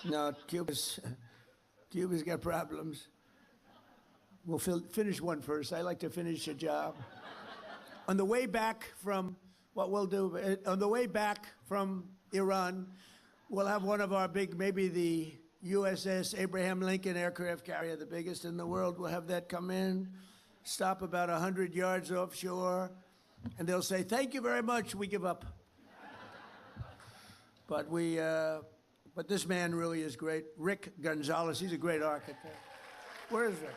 No, Cuba's got problems. We'll finish one first. I like to finish a job. On the way back from, what we'll do, on the way back from Iran, we'll have one of our big, maybe the USS Abraham Lincoln aircraft carrier, the biggest in the world. We'll have that come in, stop about 100 yards offshore, and they'll say, thank you very much, we give up. But this man really is great. Rick Gonzalez, he's a great architect. Where is Rick?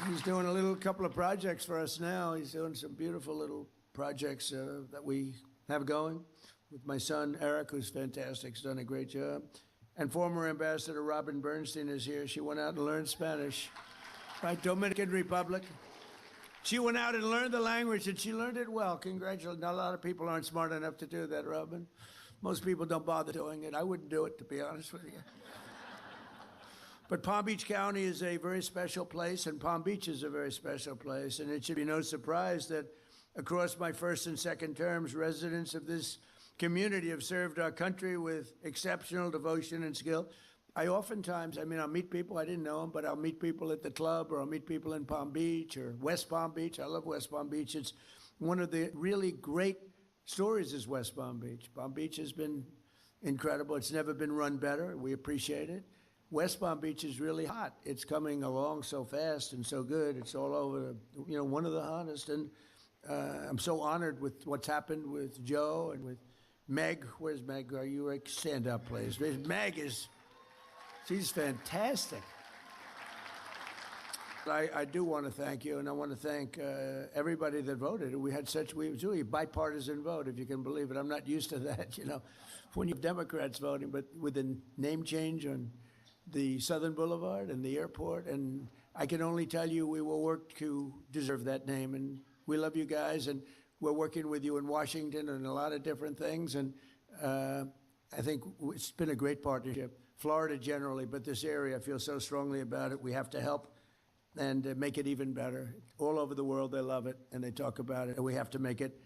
He's doing a couple of projects for us now. He's doing some beautiful little projects that we have going with my son, Eric, who's fantastic. He's done a great job. And former Ambassador Robin Bernstein is here. She went out and learned Spanish, right? Dominican Republic. She went out and learned the language, and she learned it well. Congratulations. Not a lot of people aren't smart enough to do that, Robin. Most people don't bother doing it. I wouldn't do it, to be honest with you. But Palm Beach County is a very special place, and Palm Beach is a very special place. And it should be no surprise that across my first and second terms, residents of this community have served our country with exceptional devotion and skill. I'll meet people, I didn't know them, but I'll meet people at the club, or I'll meet people in Palm Beach or West Palm Beach. I love West Palm Beach. It's one of the really great stories is West Palm Beach. Palm Beach has been incredible. It's never been run better. We appreciate it. West Palm Beach is really hot. It's coming along so fast and so good. It's all over, one of the hottest. And I'm so honored with what's happened with Joe and with Meg. Where's Meg? Are you right? Stand up, please. She's fantastic. I do want to thank you, and I want to thank everybody that voted. We had it was really a bipartisan vote, if you can believe it. I'm not used to that, when you have Democrats voting, but with a name change on the Southern Boulevard and the airport, and I can only tell you we will work to deserve that name, and we love you guys, and we're working with you in Washington and a lot of different things, and I think it's been a great partnership. Florida generally, but this area, I feel so strongly about it. We have to help and make it even better. All over the world, they love it, and they talk about it, and we have to make it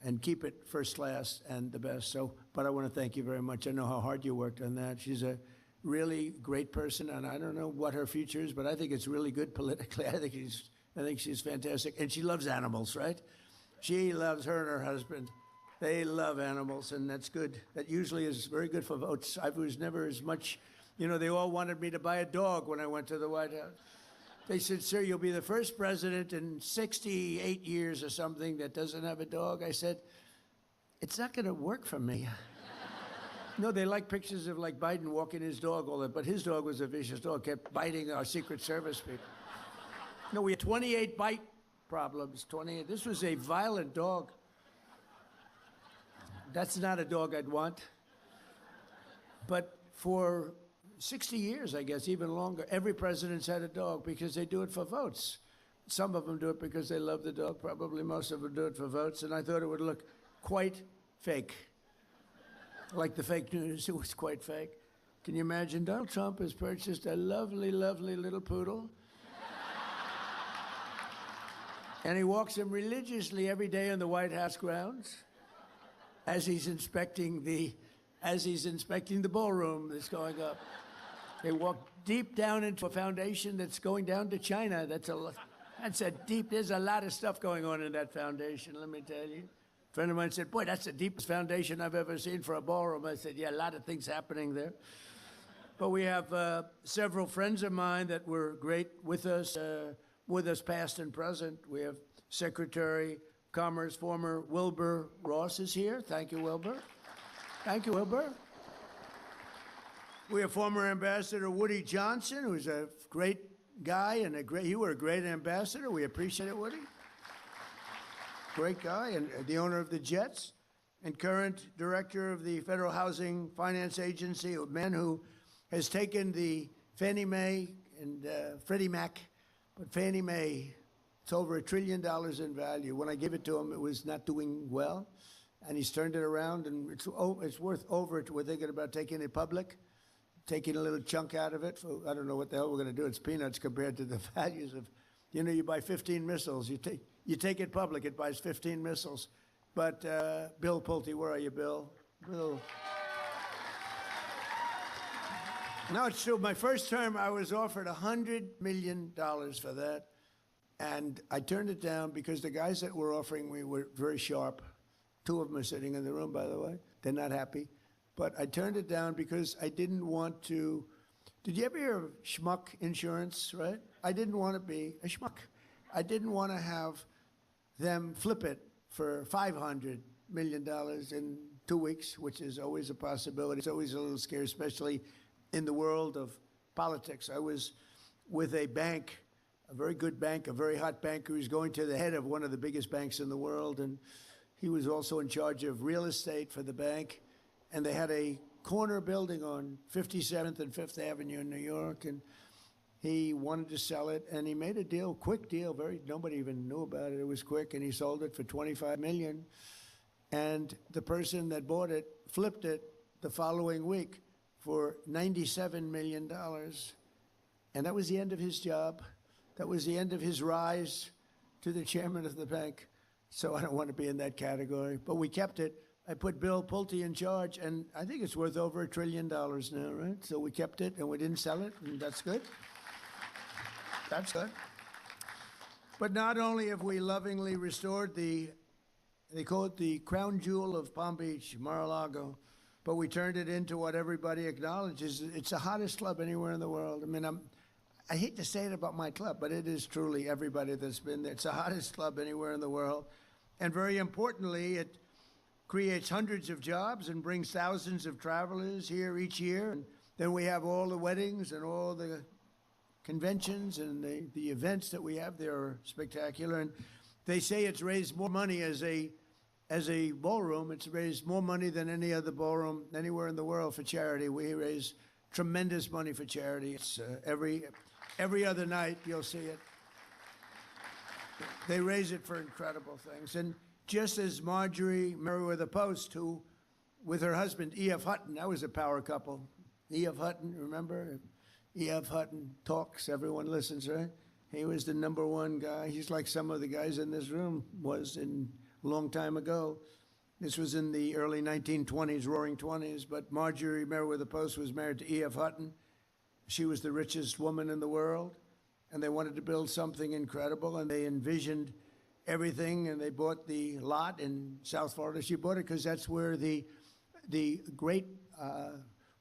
and keep it first class and the best. But I want to thank you very much. I know how hard you worked on that. She's a really great person, and I don't know what her future is, but I think it's really good politically. I think she's fantastic, and she loves animals, right? She loves her and her husband. They love animals, and that's good. That usually is very good for votes. I was never as much, they all wanted me to buy a dog when I went to the White House. They said, sir, you'll be the first president in 68 years or something that doesn't have a dog. I said, it's not going to work for me. No, they like pictures of Biden walking his dog all that, but his dog was a vicious dog, kept biting our Secret Service people. No, we had 28 bite problems, 28. This was a violent dog. That's not a dog I'd want. But for 60 years, I guess, even longer, every president's had a dog because they do it for votes. Some of them do it because they love the dog. Probably most of them do it for votes. And I thought it would look quite fake. Like the fake news, it was quite fake. Can you imagine? Donald Trump has purchased a lovely, lovely little poodle. And he walks him religiously every day on the White House grounds as he's inspecting the ballroom that's going up. They walk deep down into a foundation that's going down to China. There's a lot of stuff going on in that foundation, let me tell you. A friend of mine said, boy, that's the deepest foundation I've ever seen for a ballroom. I said, yeah, a lot of things happening there. But we have several friends of mine that were great with us past and present. We have Secretary Commerce, former Wilbur Ross is here. Thank you, Wilbur. Thank you, Wilbur. We have former Ambassador Woody Johnson, who's a great guy and you were a great ambassador. We appreciate it, Woody. Great guy, and the owner of the Jets, and current director of the Federal Housing Finance Agency, a man who has taken the Fannie Mae and Freddie Mac, but Fannie Mae, it's over $1 trillion in value. When I gave it to him, it was not doing well, and he's turned it around, and it's worth over. We're thinking about taking it public, taking a little chunk out of it. I don't know what the hell we're going to do. It's peanuts compared to the values of, you buy 15 missiles. You take it public, it buys 15 missiles. But Bill Pulte, where are you, Bill? Bill. No, it's true. My first term, I was offered $100 million for that. And I turned it down because the guys that were offering me were very sharp. Two of them are sitting in the room, by the way. They're not happy. But I turned it down because I didn't want to. Did you ever hear of schmuck insurance, right? I didn't want to be a schmuck. I didn't want to have them flip it for $500 million in 2 weeks, which is always a possibility. It's always a little scary, especially in the world of politics. I was with a bank, a very good bank, a very hot banker who's going to the head of one of the biggest banks in the world, and he was also in charge of real estate for the bank, and they had a corner building on 57th and 5th Avenue in New York, and he wanted to sell it, and he made a deal, quick deal, nobody even knew about it. It was quick, and he sold it for $25 million, and the person that bought it flipped it the following week for $97 million, and that was the end of his job. That was the end of his rise to the chairman of the bank. So I don't want to be in that category, but we kept it. I put Bill Pulte in charge, and I think it's worth over $1 trillion now, right? So we kept it, and we didn't sell it, and that's good. That's good. But not only have we lovingly restored they call it the crown jewel of Palm Beach, Mar-a-Lago, but we turned it into what everybody acknowledges. It's the hottest club anywhere in the world. I mean, I hate to say it about my club, but it is truly everybody that's been there. It's the hottest club anywhere in the world. And very importantly, it creates hundreds of jobs and brings thousands of travelers here each year. And then we have all the weddings and all the conventions and the events that we have there are spectacular. And they say it's raised more money as a ballroom. It's raised more money than any other ballroom anywhere in the world for charity. We raise tremendous money for charity. It's every other night you'll see it. They raise it for incredible things. And just as Marjorie Meriwether Post, who, with her husband, E.F. Hutton, that was a power couple. E.F. Hutton, remember? E.F. Hutton talks, everyone listens, right? He was the #1 guy. He's like some of the guys in this room was a long time ago. This was in the early 1920s, roaring 20s, but Marjorie Meriwether Post was married to E.F. Hutton. She was the richest woman in the world, and they wanted to build something incredible, and they envisioned everything, and they bought the lot in South Florida. She bought it because that's where the great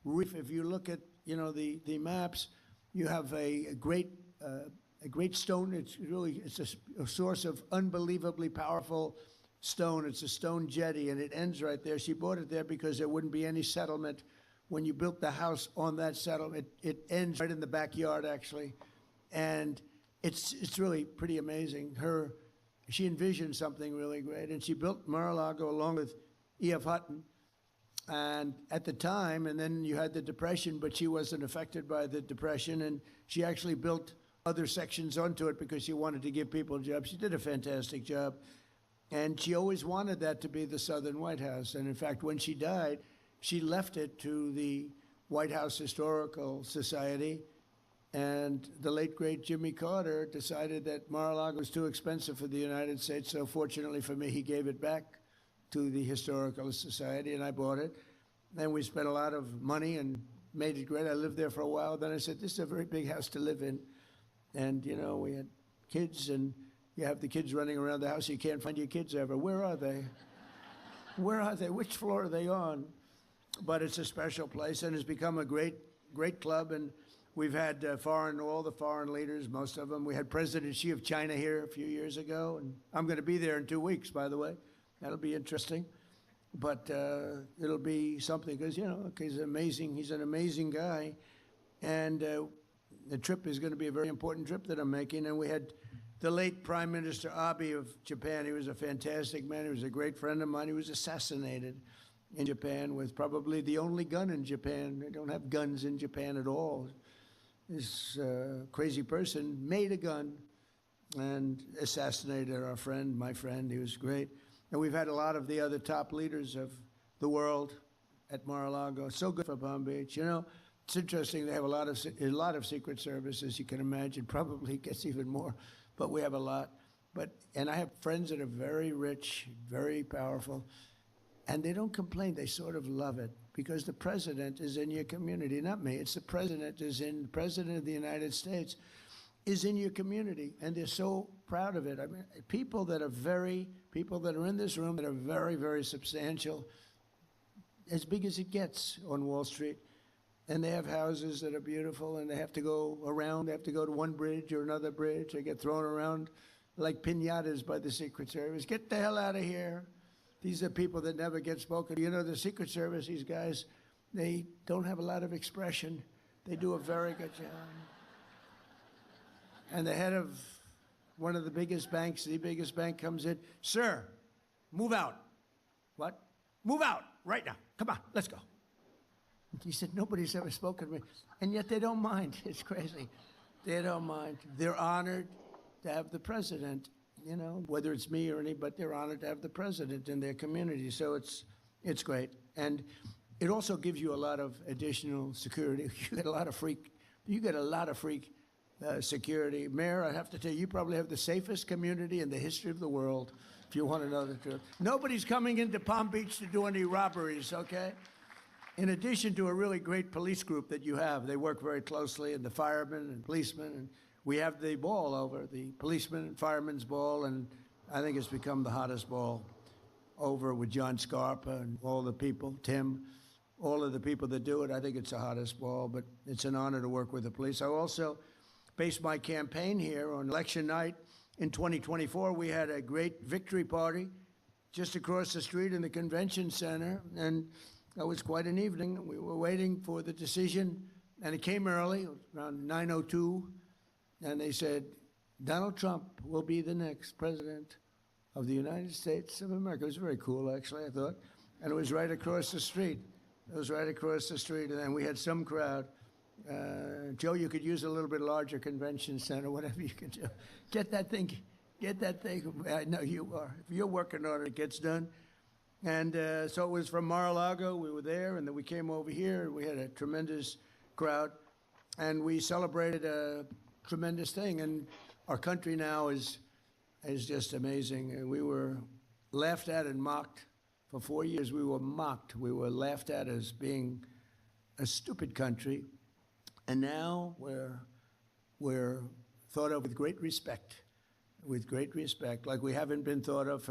reef, if you look at, the maps, you have a great stone. It's a source of unbelievably powerful stone. It's a stone jetty, and it ends right there. She bought it there because there wouldn't be any settlement when you built the house on that settlement. It ends right in the backyard, actually, and it's really pretty amazing. She envisioned something really great, and she built Mar-a-Lago along with E.F. Hutton. And at the time, and then you had the Depression, but she wasn't affected by the Depression, and she actually built other sections onto it because she wanted to give people jobs. She did a fantastic job, and she always wanted that to be the Southern White House. And in fact, when she died, she left it to the White House Historical Society, and the late, great Jimmy Carter decided that Mar-a-Lago was too expensive for the United States, so fortunately for me, he gave it back to the Historical Society, and I bought it. And we spent a lot of money and made it great. I lived there for a while. Then I said, this is a very big house to live in. And, we had kids, and you have the kids running around the house. You can't find your kids ever. Where are they? Where are they? Which floor are they on? But it's a special place, and it's become a great, great club. And we've had all the foreign leaders, most of them. We had President Xi of China here a few years ago, and I'm going to be there in 2 weeks, by the way. That'll be interesting, but it'll be something because he's amazing. He's an amazing guy, and the trip is going to be a very important trip that I'm making. And we had the late Prime Minister Abe of Japan. He was a fantastic man. He was a great friend of mine. He was assassinated in Japan with probably the only gun in Japan. They don't have guns in Japan at all. This crazy person made a gun and assassinated our friend, my friend. He was great. And we've had a lot of the other top leaders of the world at Mar-a-Lago. So good for Palm Beach. It's interesting. They have a lot of Secret Service, as you can imagine. Probably gets even more, but we have a lot. And I have friends that are very rich, very powerful, and they don't complain. They sort of love it because the president is in your community, not me. It's the president of the United States is in your community, and they're so proud of it. I mean, people that are in this room that are very, very substantial, as big as it gets on Wall Street, and they have houses that are beautiful, and they have to go around. They have to go to one bridge or another bridge. They get thrown around like piñatas by the Secret Service. Get the hell out of here. These are people that never get spoken. The Secret Service, these guys, they don't have a lot of expression. They do a very good job. And the head of one of the biggest banks, the biggest bank, comes in. Sir, move out. What? Move out right now. Come on, let's go. He said, nobody's ever spoken to me. And yet they don't mind. It's crazy. They don't mind. They're honored to have the president, whether it's me or anybody, they're honored to have the president in their community. So it's great. And it also gives you a lot of additional security. You get a lot of freak security. Mayor, I have to tell you, you probably have the safest community in the history of the world, if you want to know the truth. Nobody's coming into Palm Beach to do any robberies, okay? In addition to a really great police group that you have, they work very closely, and the firemen and policemen, and we have the ball over, the policeman and firemen's ball, and I think it's become the hottest ball over with John Scarpa and all the people, Tim, all of the people that do it. I think it's the hottest ball, but it's an honor to work with the police. I also based my campaign here on election night in 2024. We had a great victory party just across the street in the convention center, and that was quite an evening. We were waiting for the decision, and it came early, around 9:02, and they said, Donald Trump will be the next president of the United States of America. It was very cool, actually, I thought. And it was right across the street. It was right across the street, and then we had some crowd. Joe, you could use a little bit larger convention center, whatever you can do. Get that thing. I know you are. If you're working on it, it gets done. And so it was from Mar-a-Lago. We were there, and then we came over here, and we had a tremendous crowd. And we celebrated a tremendous thing. And our country now is just amazing. And we were laughed at and mocked. For 4 years, we were mocked. We were laughed at as being a stupid country. And now we're thought of with great respect, like we haven't been thought of for